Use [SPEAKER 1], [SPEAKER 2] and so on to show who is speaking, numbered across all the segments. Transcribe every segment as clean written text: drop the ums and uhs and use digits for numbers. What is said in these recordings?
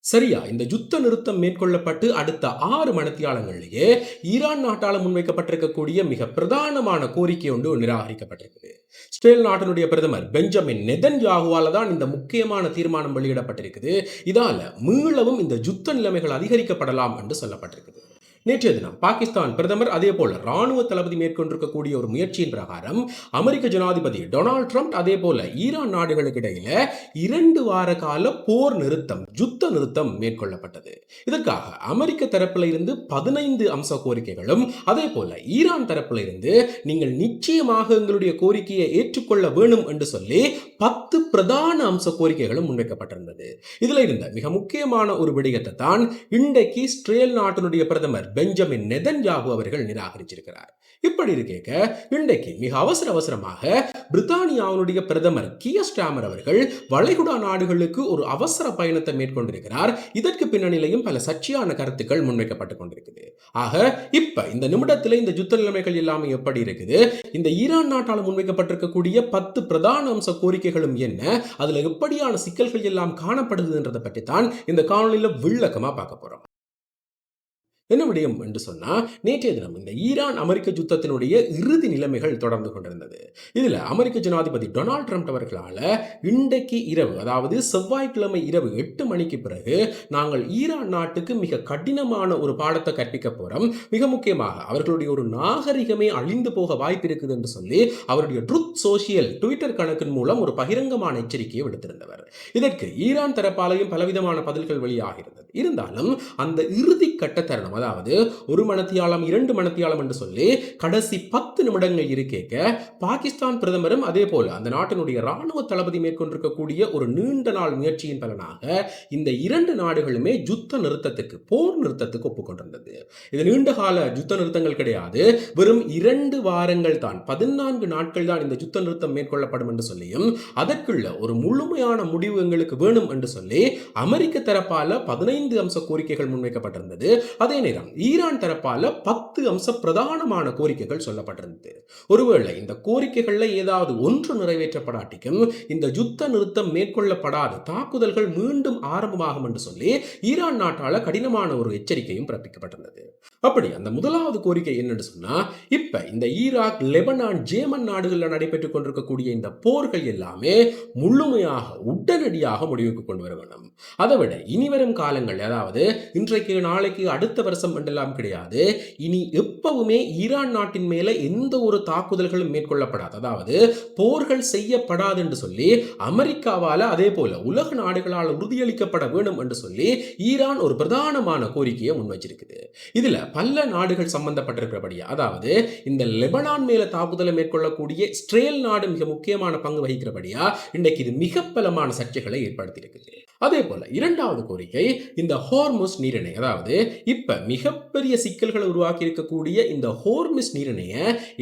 [SPEAKER 1] சரியா, இந்த யுத்த நிறுத்தம் மேற்கொள்ளப்பட்டு அடுத்த 6 மணித்தியாலங்களிலேயே ஈரான் நாட்டால் முன்வைக்கப்பட்டிருக்கக்கூடிய மிக பிரதானமான கோரிக்கை ஒன்று நிராகரிக்கப்பட்டிருக்குது. இஸ்ரேல் நாட்டினுடைய பிரதமர் பெஞ்சமின் நெதன்யாகுவால தான் இந்த முக்கியமான தீர்மானம் வெளியிடப்பட்டிருக்குது. இதால மீளவும் இந்த யுத்த நிலைமைகள் அதிகரிக்கப்படலாம் என்று சொல்லப்பட்டிருக்குது. நேற்றைய தினம் பாகிஸ்தான் பிரதமர் அதே போல ராணுவ தளபதி மேற்கொண்டிருக்கக்கூடிய ஒரு முயற்சியின் பிரகாரம் அமெரிக்க ஜனாதிபதி டொனால்ட் ட்ரம்ப் அதே போல ஈரான் நாடுகளுக்கு இடையில 2 வார கால போர் நிறுத்தம், யுத்த நிறுத்தம் மேற்கொள்ளப்பட்டது. இதற்காக அமெரிக்க தரப்பில் இருந்து 15 அம்ச கோரிக்கைகளும் அதே போல ஈரான் தரப்பில் இருந்து நீங்கள் நிச்சயமாக எங்களுடைய கோரிக்கையை ஏற்றுக்கொள்ள வேணும் என்று சொல்லி 10 பிரதான அம்ச கோரிக்கைகளும் முன்வைக்கப்பட்டிருந்தது. இதுல இருந்த மிக முக்கியமான ஒரு விடயத்தை தான் இன்றைக்கு இஸ்ரேல் நாட்டினுடைய பிரதமர் பெஞ்சமின் நெதன்யாகு அவர்கள் நிராகரிச்சிருக்கிறார். இப்படி இருக்க இன்றைக்கு மிக அவசரமாக பிரித்தானியாவுடைய பிரதமர் கியர் ஸ்டார்மர் அவர்கள் வளைகுடா நாடுகளுக்கு ஒரு அவசர பயணத்தை மேற்கொண்டிருக்கிறார். இதற்கு பின்னணியிலையும் பல சர்ச்சையான கருத்துக்கள் முன்வைக்கப்பட்டுக் கொண்டிருக்குது. ஆக இப்ப இந்த நிமிடத்தில் இந்த யுத்த நிலைமைகள் எல்லாமே எப்படி இருக்குது, இந்த ஈரான் நாட்டால் முன்வைக்கப்பட்டிருக்கக்கூடிய 10 பிரதான அம்ச கோரிக்கைகளும் என்ன, அதுல எப்படியான சிக்கல்கள் எல்லாம் காணப்படுதுன்றதை பற்றி தான் இந்த காணொலியில விளக்கமா பார்க்க போறோம். என்ன விடயம் என்று சொன்னா, நேற்றைய தினம் இந்த ஈரான் அமெரிக்க யுத்தத்தினுடைய இறுதி நிலைமைகள் தொடர்ந்து கொண்டிருந்தது. இதுல அமெரிக்க ஜனாதிபதி டொனால்ட் ட்ரம்ப் அவர்களால இன்றைக்கு இரவு, அதாவது செவ்வாய்க்கிழமை இரவு 8 மணிக்கு பிறகு நாங்கள் ஈரான் நாட்டுக்கு மிக கடினமான ஒரு பாடத்தை கற்பிக்க போறோம், மிக முக்கியமாக அவர்களுடைய ஒரு நாகரிகமே அழிந்து போக வாய்ப்பு இருக்குது என்று சொல்லி அவருடைய ட்ரூத் சோசியல் ட்விட்டர் கணக்கின் மூலம் ஒரு பகிரங்கமான எச்சரிக்கையை விடுத்திருந்தவர். இதற்கு ஈரான் தரப்பாலையும் பலவிதமான பதில்கள் வெளியாகிறது. இருந்தாலும் அந்த இறுதி கட்ட தருணம், அதாவது 1 மணித்தியாலம் 2 மணித்தியாலம் என்று சொல்லி கடைசி 10 நிமிடங்கள் இருக்கேக்க பாகிஸ்தான் பிரதமரும் அதே போல அந்த நாட்டினுடைய ராணுவ தளபதி மேற்கொண்டிருக்கக்கூடிய ஒரு நீண்ட நாள் முயற்சியின் பலனாக இந்த 2 நாடுகளுமே யுத்த நிறுத்தத்துக்கு, போர் நிறுத்தத்துக்கு ஒப்புக்கொண்டிருந்தது. இது நீண்ட கால யுத்த நிறுத்தங்கள் கிடையாது, வெறும் 2 வாரங்கள் தான், 14 நாட்கள் தான் இந்த யுத்த நிறுத்தம் மேற்கொள்ளப்படும் என்று சொல்லியும் அதற்குள்ள ஒரு முழுமையான முடிவு எங்களுக்கு வேணும் என்று சொல்லி அமெரிக்க தரப்பால 15 அம்ச கோரிக்கைகள் முன்வைக்கப்பட்டிருந்தது. அதே நேரம் ஈரான் தரப்பால 10 அம்ச பிரதானமான கோரிக்கைகள் சொல்லப்பட்டிருந்தது. ஒருவேளை இந்த கோரிக்கைகள்ல ஏதாவது ஒன்று நிறைவேற்றப்படாட்டிக்கும் இந்த யுத்த நிறுத்தம் மேற்கொள்ளப்படாத தாக்குதல்கள் மீண்டும் ஆரம்பமாகும் என்று சொல்லி ஈரான் நாட்டால கடினமான ஒரு எச்சரிக்கையும் பிறப்பிக்கப்பட்டிருந்தது. அப்படி அந்த முதலாவது கோரிக்கை என்னன்னு சொன்னா, இப்ப இந்த ஈராக், லெபனான், ஜேமன் நாடுகளில் நடைபெற்றுக் கொண்டிருக்கக்கூடிய இந்த போர்கள் எல்லாமே முழுமையாக உடனடியாக முடிவுக்கு கொண்டு வர வேண்டும். அதை விட இனிவரும் காலங்கள், அதாவது இன்றைக்கு நாளைக்கு அடுத்த வருஷம் என்றெல்லாம் கிடையாது, இனி எப்பவுமே ஈரான் நாட்டின் மேல எந்த ஒரு தாக்குதல்களும் மேற்கொள்ளப்படாது, அதாவது போர்கள் செய்யப்படாது என்று சொல்லி அமெரிக்காவால அதே போல உலக நாடுகளால் உறுதியளிக்கப்பட வேண்டும் என்று சொல்லி ஈரான் ஒரு பிரதானமான கோரிக்கையை முன்வச்சிருக்குது. இதுல பல நாடுகள் சம்பந்தப்பட்டிருக்கிறபடியா, அதாவது இந்த லெபனான் மேல தாக்குதலை மேற்கொள்ளக்கூடிய இஸ்ரேல் நாடு மிக முக்கியமான பங்கு வகிக்கிறபடியா இன்றைக்கு இது மிக பலமான சர்ச்சைகளை ஏற்படுத்தியிருக்குது. அதே போல இரண்டாவது கோரிக்கை இந்த ஹோர்முஸ் நீரிணை, அதாவது இப்ப மிகப்பெரிய சிக்கல்களை உருவாக்கி இருக்கக்கூடிய இந்த ஹோர்முஸ் நீரிணைய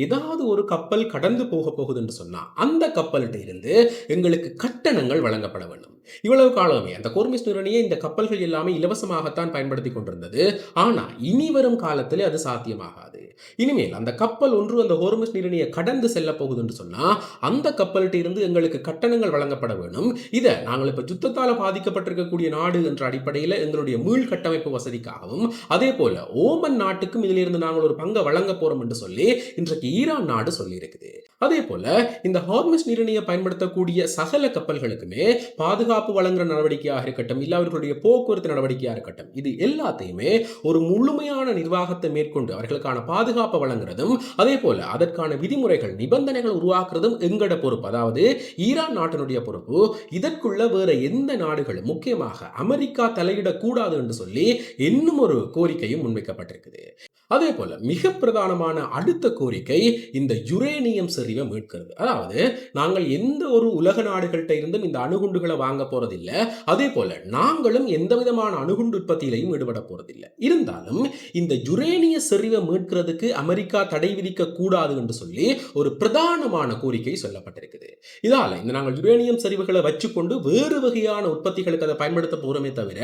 [SPEAKER 1] ஏதாவது ஒரு கப்பல் கடந்து போக போகுது என்று சொன்னா அந்த கப்பல்கிட்ட இருந்து எங்களுக்கு கட்டணங்கள் வழங்கப்பட வேண்டும். இவ்வளவு காலமே அந்த ஹோர்முஸ் நீரிணையை இந்த கப்பல்கள் எல்லாமே இலவசமாகத்தான் பயன்படுத்தி கொண்டிருந்தது. ஆனா இனி வரும் காலத்திலே அது சாத்தியமாகாது. இனிமேல் அந்த கப்பல் ஒன்று அந்த ஹோர்முஸ் நீரிணையை கடந்து செல்ல போகுது என்று சொன்னா அந்த கப்பல்கிட்ட இருந்து எங்களுக்கு கட்டணங்கள் வழங்கப்பட வேண்டும். இதை நாங்கள் இப்ப யுத்தத்தால் பாதிக்கப்பட்டிருக்கக்கூடிய நாடு என்ற அடிப்படையில் எங்களுடைய மீள் கட்டமைப்பு வசதிக்காகவும் அதே போல ஓமன் நாட்டுக்கும் இதிலிருந்து நாங்கள் ஒரு பங்கை வழங்க போறோம் என்று சொல்லி இன்றைக்கு ஈரான் நாடு சொல்லி இருக்குது. அதே போல இந்த ஹார்முஸ் நீரிணையை பயன்படுத்தக்கூடிய சகல கப்பல்களுக்குமே பாதுகாப்பு வழங்குற நடவடிக்கையாக இருக்கட்டும், இல்ல அவர்களுடைய போக்குவரத்து நடவடிக்கையாக இருக்கட்டும், இது எல்லாத்தையுமே ஒரு முழுமையான நிர்வாகத்தை மேற்கொண்டு அவர்களுக்கான பாதுகாப்பை வழங்குறதும் அதே போல அதற்கான விதிமுறைகள், நிபந்தனைகள் உருவாக்குறதும் எங்கட பொறுப்பு, அதாவது ஈரான் நாட்டினுடைய பொறுப்பு. இதற்குள்ள வேற எந்த நாடுகளும், முக்கியமாக அமெரிக்கா தலையிடக்கூடாது என்று சொல்லி இன்னும் ஒரு கோரிக்கையும் முன்வைக்கப்பட்டிருக்குது. அதே போல மிக பிரதானமான அடுத்த கோரிக்கை இந்த யுரேனியம் செறிவை மீட்கிறது. அதாவது நாங்கள் எந்த ஒரு உலக நாடுகள்கிட்ட இருந்தும் இந்த அணுகுண்டுகளை வாங்க போறதில்லை, அதே போல நாங்களும் எந்த விதமான அணுகுண்டு உற்பத்தியிலையும் ஈடுபட போறதில்லை. இருந்தாலும் இந்த யுரேனிய செறிவை மீட்கிறதுக்கு அமெரிக்கா தடை விதிக்க கூடாது என்று சொல்லி ஒரு பிரதானமான கோரிக்கை சொல்லப்பட்டிருக்குது. இதால இந்த நாங்கள் யுரேனியம் செறிவுகளை வச்சுக்கொண்டு வேறு வகையான உற்பத்திகளுக்கு அதை பயன்படுத்த போறோமே தவிர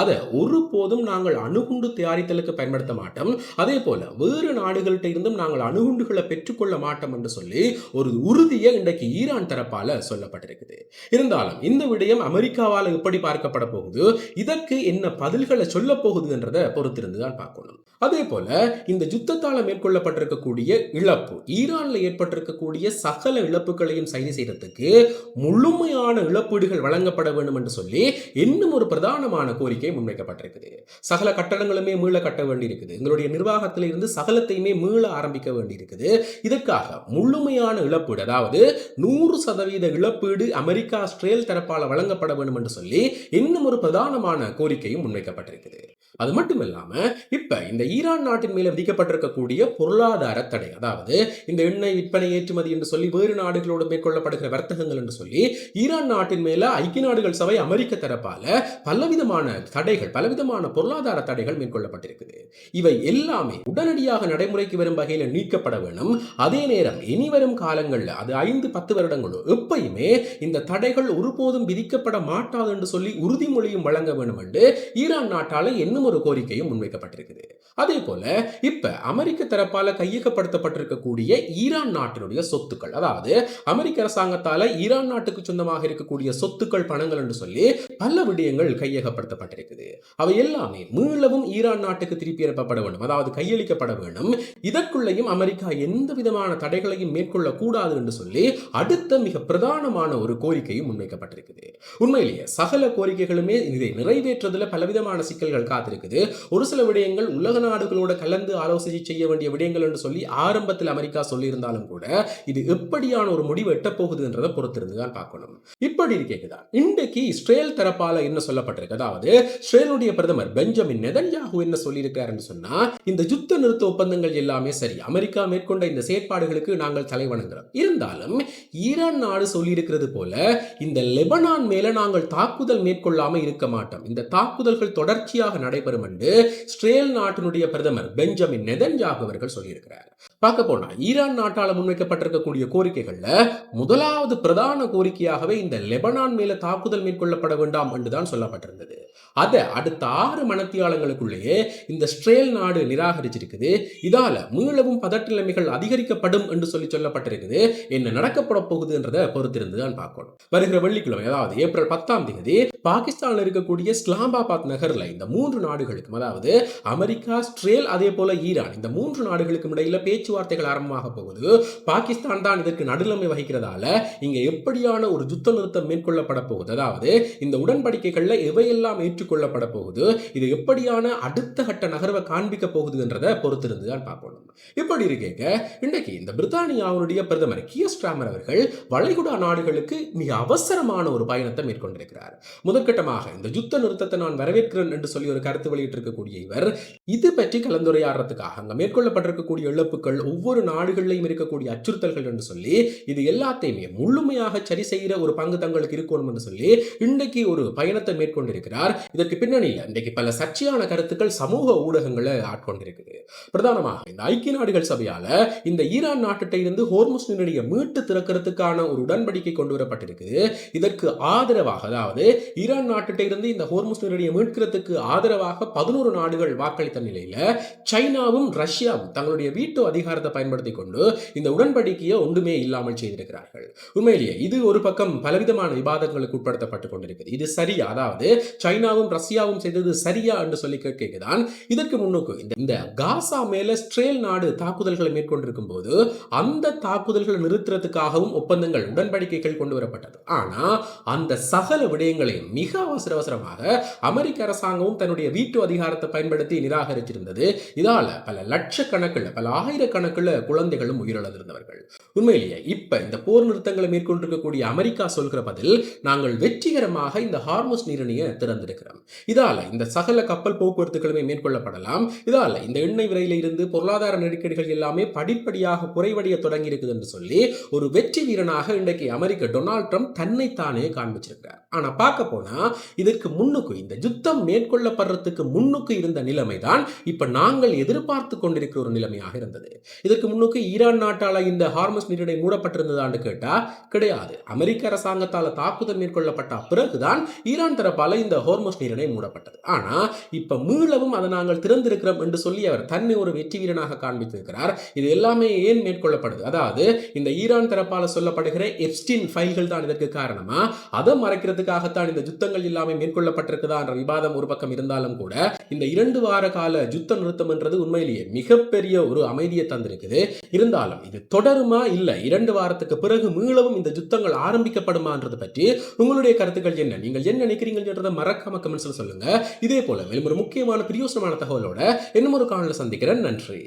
[SPEAKER 1] அதை ஒருபோதும் நாங்கள் அணுகுண்டு தயாரித்தலுக்கு பயன்படுத்த மாட்டோம், அதே போல வேறு நாடுகள்கிட்ட இருந்தும் நாங்கள் அணுகுண்டுகளை பெற்றுக்கொள்ள மாட்டோம் என்று சொல்லி ஒரு உறுதியை இன்றைக்கு ஈரான் தரப்பால சொல்லப்பட்டிருக்குது. இருந்தாலும் இந்த விடயம் அமெரிக்காவால் எப்படி பார்க்கப்பட போகுது, இதற்கு என்ன பதில்களை சொல்ல போகுது என்றதை பொறுத்திருந்து தான் பார்க்கணும். அதே போல இந்த யுத்தத்தால மேற்கொள்ளப்பட்டிருக்கக்கூடிய இழப்பு, ஈரான்ல ஏற்பட்டிருக்கக்கூடிய சகல இழப்புகளையும் சரி செய்யறதுக்கு முழுமையான இழப்பீடுகள் வழங்கப்பட வேண்டும் என்று சொல்லி இன்னும் ஒரு பிரதானமான கோரிக்கை முன்வைக்கப்பட்டிருக்குது. சகல கட்டடங்களுமே மீள கட்ட வேண்டியிருக்குது, எங்களுடைய நிர்வாகத்தில் இருந்து சகலத்தையுமே மீள ஆரம்பிக்க வேண்டியிருக்குது. இதற்காக முழுமையான இழப்பீடு, அதாவது 100% இழப்பீடு அமெரிக்கா இஸ்ரேல் தரப்பால் வழங்கப்பட வேண்டும் என்று சொல்லி இன்னும் ஒரு பிரதானமான கோரிக்கையும் முன்வைக்கப்பட்டிருக்குது. அது மட்டும் இல்லாம இப்ப இந்த ஈரான் நாட்டின் மேல விதிக்கப்பட்டிருக்கக்கூடிய பொருளாதார தடை, அதாவது இந்த எண்ணெய் விற்பனை ஏற்றுமதி என்று சொல்லி வேறு நாடுகளோடு மேற்கொள்ளப்படுகிற வர்த்தகங்கள் என்று சொல்லி ஈரான் நாட்டின் மேல ஐக்கிய நாடுகள் சபை அமெரிக்க தரப்பால பலவிதமான தடைகள், பலவிதமான பொருளாதார தடைகள் மேற்கொள்ளப்பட்டிருக்குது. இவை எல்லாமே உடனடியாக நடைமுறைக்கு வரும் வகையில் நீக்கப்பட வேண்டும். அதே நேரம் இனி வரும் காலங்களில், அது 5-10 வருடங்களோ எப்பயுமே இந்த தடைகள் ஒருபோதும் விதிக்கப்பட மாட்டாது என்று சொல்லி உறுதிமொழியும் வழங்க வேண்டும் என்று ஈரான் நாட்டால இன்னும் ஒரு கோரிக்கையும் முன்வைக்கப்பட்டிருக்குது. அதே போல இப்ப அமெரிக்க தரப்பால கையகப்படுத்தப்பட்டிருக்கக்கூடிய ஈரான் நாட்டினுடைய சொத்துக்கள், அதாவது அமெரிக்க அரசாங்கத்தால ஈரான் நாட்டுக்கு சொந்தமாக இருக்கக்கூடிய சொத்துக்கள், பணங்கள் என்று சொல்லி பல விடயங்கள் கையகப்படுத்தப்பட்டிருக்குது. அவை எல்லாமே மீளவும் ஈரான் நாட்டுக்கு திருப்பி அனுப்பப்பட வேண்டும், அதாவது கையளிக்கப்பட வேண்டும். இதற்குள்ளேயும் அமெரிக்கா எந்த விதமான தடைகளையும் மேற்கொள்ள கூடாது என்று சொல்லி அடுத்த மிக பிரதானமான ஒரு கோரிக்கையும் முன்வைக்கப்பட்டிருக்குது. உண்மையிலேயே சகல கோரிக்கைகளுமே இதை நிறைவேற்றுவதில் பலவிதமான சிக்கல்கள் காத்திருக்குது. ஒரு சில விடயங்கள் உலக நாடுகளோட கலந்து ஆலோசனை செய்ய வேண்டிய விடயங்கள் என்று சொல்லி ஆரம்பத்தில் அமெரிக்கா சொல்லியிருந்தாலும் கூட இது எப்படியான ஒரு முடிவு எட்டப் போகுது என்றதை பொறுத்திருந்து தான் பார்க்கணும். இப்படி இருக்கேதான் இன்றைக்கு இஸ்ரேல் தரப்பால என்ன சொல்லப்பட்டிருக்கு, அதாவது இஸ்ரேலுடைய பிரதமர் பெஞ்சமின் நெதன்யாஹூ என்ன சொல்லியிருக்கிறார் என்று சொன்னா, இந்த யுத்த நிறுத்த ஒப்பந்தங்கள் எல்லாமே சரி, அமெரிக்கா மேற்கொண்ட இந்த செயற்பாடுகளுக்கு நாங்கள் தலைவணங்குறோம். இருந்தாலும் ஈரான் நாடு சொல்லியிருக்கிறது போல இந்த லெபனான் மேல நாங்கள் தாக்குதல் மேற்கொள்ளாம இருக்க மாட்டோம், இந்த தாக்குதல்கள் தொடர்ச்சியாக நடைபெறும் என்று இஸ்ரேல் நாட்டினுடைய பிரதமர் பெஞ்சமின் நெதன்யாஹூ அவர்கள் சொல்லியிருக்கிறார். பார்க்க போனா ஈரான் நாட்டால முன்வைக்கப்பட்டிருக்கக்கூடிய கோரிக்கைகள்ல முதலாவது பிரதான கோரிக்கையாகவே இந்த லெபனான் மேல தாக்குதல் மேற்கொள்ளப்பட வேண்டாம் என்றுதான் சொல்லப்பட்டிருந்தது. அதை அடுத்த 6 மணித்தியாலங்களுக்குள்ளேயே இந்த இஸ்ரேல் நாடு நிராகரிச்சிருக்குது. இதால மீளவும் பதட்ட நிலைமைகள் அதிகரிக்கப்படும் என்று சொல்லப்பட்டிருக்குது. என்ன நடக்கப்பட போகுது என்றதை பொறுத்திருந்து தான் பார்க்கணும். வருகிற வெள்ளிக்கிழமை, அதாவது ஏப்ரல் 10ஆம் தேதி பாகிஸ்தானில் இருக்கக்கூடிய இஸ்லாமாபாத் நகர்ல இந்த 3 நாடுகளுக்கும், அதாவது அமெரிக்கா, இஸ்ரேல், அதே போல ஈரான், இந்த 3 நாடுகளுக்கும் இடையில பேச்சுவார்த்தைகள் ஆரம்பமாக போகுது. பாகிஸ்தான் தான் இதற்கு நடுநிலைமை வகிக்கிறதால இங்க எப்படியான ஒரு யுத்த நிறுத்தம் மேற்கொள்ளப்பட போகுது, அதாவது இந்த உடன்படிக்கைகள்ல எவையெல்லாம் ஏற்றுக்கொள்ளப்பட போகுது, இது எப்படியான அடுத்த கட்ட நகர்வை காண்பிக்க போகுது என்றதை பொறுத்திருந்து தான் பார்க்கணும். இப்படி இருக்கேங்க இன்றைக்கு இந்த பிரித்தானியாவுடைய பிரதமர் கியர் ஸ்டார்மர் அவர்கள் வளைகுடா நாடுகளுக்கு மிக அவசரமான ஒரு பயணத்தை மேற்கொண்டிருக்கிறார். முதற்கட்டமாக இந்த யுத்த நிறுத்தத்தை நான் வரவேற்கிறேன் என்று சொல்லி ஒரு கருத்து வெளியிட்டிருக்கக்கூடிய இவர் இது பற்றி கலந்துரையாடுறதுக்காக அங்க மேற்கொள்ளப்பட்டிருக்கக்கூடிய இழப்புகள், ஒவ்வொரு நாடுகளிலும் இருக்கக்கூடிய அச்சுறுத்தல்கள் என்று சொல்லி இது எல்லாத்தையுமே முழுமையாக சரி செய்கிற ஒரு பங்கு தங்களுக்கு இருக்கணும் என்று சொல்லி இன்றைக்கு ஒரு பயணத்தை மேற்கொண்டிருக்கிறார். இதற்கு பின்னணியில் இன்றைக்கு பல சர்ச்சையான கருத்துக்கள் சமூக ஊடகங்களை ஆட்கொண்டிருக்குது. பிரதானமாக இந்த ஐக்கிய நாடுகள் சபையால இந்த ஈரான் நாட்டிட்ட இருந்து ஹோர்முஸ் நீரிணையை மீட்டு திறக்கிறதுக்கான ஒரு உடன்படிக்கை கொண்டு வரப்பட்டிருக்குது. இதற்கு ஆதரவாக, அதாவது ஈரான் நாட்டிட்ட இருந்து இந்த ஹோர்முஸ் நீரிணையை மீட்கிறதுக்கு ஆதரவாக 11 நாடுகள் வாக்களித்த நிலையில சைனாவும் ரஷ்யாவும் தங்களுடைய வீட்டோ அதிகாரத்தை பயன்படுத்தி கொண்டு இந்த உடன்படிக்கையை ஒன்றுமே இல்லாமல் செய்திருக்கிறார்கள். உண்மையிலேயே இது ஒரு பக்கம் பலவிதமான விவாதங்களுக்கு உட்படுத்தப்பட்டுக் கொண்டிருக்கிறது. இது சரியா, அதாவது சைனாவும் ரஷ்யாவும் செய்தது சரியா என்று சொல்லி கேட்கதான். இதற்கு முன்னுக்கு இந்த காசா மேல இஸ்ரேல் நாடு தாக்குதல்களை மேற்கொண்டிருக்கும் போது அந்த தாக்குதல்களை நிறுத்துறதுக்காகவும் ஒப்பந்தங்கள், உடன்படிக்கைகள் கொண்டு வரப்பட்டது. ஆனா அந்த சகல விடயங்களையும் மிக அவசரமாக அமெரிக்க அரசாங்கமும் தன்னுடைய வீட்டோ அதிகாரத்தை பயன்படுத்தி நிராகரிச்சிருந்தது. இதால பல லட்சக்கணக்கில், பல ஆயிரக்கணக்கில் குழந்தைகளும் உயிரிழந்திருந்தவர்கள். உண்மையிலேயே இப்ப இந்த போர் நிறுத்தங்களை மேற்கொண்டிருக்கக்கூடிய அமெரிக்கா சொல்கிற பதில், நாங்கள் வெற்றிகரமாக இந்த ஹார்முஸ் நீரிணையை திறந்திருக்கிறோம், இதால இந்த சகல கப்பல் போக்குவரத்துகளுமே மேற்கொள்ளப்படலாம், இதால இந்த எண்ணெய் விலையில இருந்து பொருளாதார நெருக்கடிகள் எல்லாமே படிப்படியாக குறைவடைய தொடங்கி இருக்குது என்று சொல்லி ஒரு வெற்றி வீரனாக இன்றைக்கு அமெரிக்க டொனால்ட் ட்ரம்ப் தன்னைத்தானே காண்பிச்சிருக்கிறார். ஆனா பார்க்க போனா இதற்கு முன்னுக்கு, இந்த யுத்தம் மேற்கொள்ளப்படுறதுக்கு முன்னுக்கு இருந்த நிலைமை தான் இப்ப நாங்கள் எதிர்பார்த்து கொண்டிருக்கிற ஒரு நிலைமையாக இருந்தது. இதற்கு முன்னுக்கு ஈரான் நாட்டால இந்த ஹார்முஸ் நீரிணை மூடப்பட்டிருந்ததான்னு கேட்டா கிடையாது. அமெரிக்க அரசாங்கத்தால தாக்குதல் மேற்கொள்ளப்பட்ட பிறகுதான் ஈரான் தரப்பால இந்த ஹார்முஸ் நீரிணை மூடப்பட்டது. ஆனா இப்ப மீளவும் அதை நாங்கள் திறந்திருக்கிறோம் என்று சொல்லி அவர் தன்னை ஒரு வெற்றி வீரனாக காண்பித்திருக்கிறார். இது எல்லாமே ஏன் மேற்கொள்ளப்படுது? அதாவது இந்த ஈரான் தரப்பால சொல்லப்படுகிற எப்ஸ்டீன் ஃபைல்கள் தான் இதற்கு காரணமா, அதை மறைக்கிறதுக்காகத்தான் இந்த யுத்தங்கள் எல்லாமே மேற்கொள்ளப்பட்டிருக்குதா என்ற விவாதம் ஒரு பக்கம் இருந்தாலும் கூட இந்த 2 வார கால யுத்த நிறுத்தம் என்றது உண்மையிலேயே மிகப்பெரிய ஒரு அமைதியை தந்திருக்குது. இருந்தாலும் இது தொடருமா இல்ல 2 வாரத்துக்கு பிறகு மீளவும் இந்த யுத்தங்கள் ஆரம்பிக்கப்படுமான்றது பற்றி உங்களுடைய கருத்துக்கள் என்ன? நீங்கள் என்ன நினைக்கிறீங்கன்றதை மறக்காம கமெண்ட்ஸ்ல சொல்லுங்க. இதே போல மேலும் ஒரு முக்கியமான பிரயோசனமான தகவலோட இன்னும் ஒரு காணொளியில் சந்திக்கிறேன். நன்றி.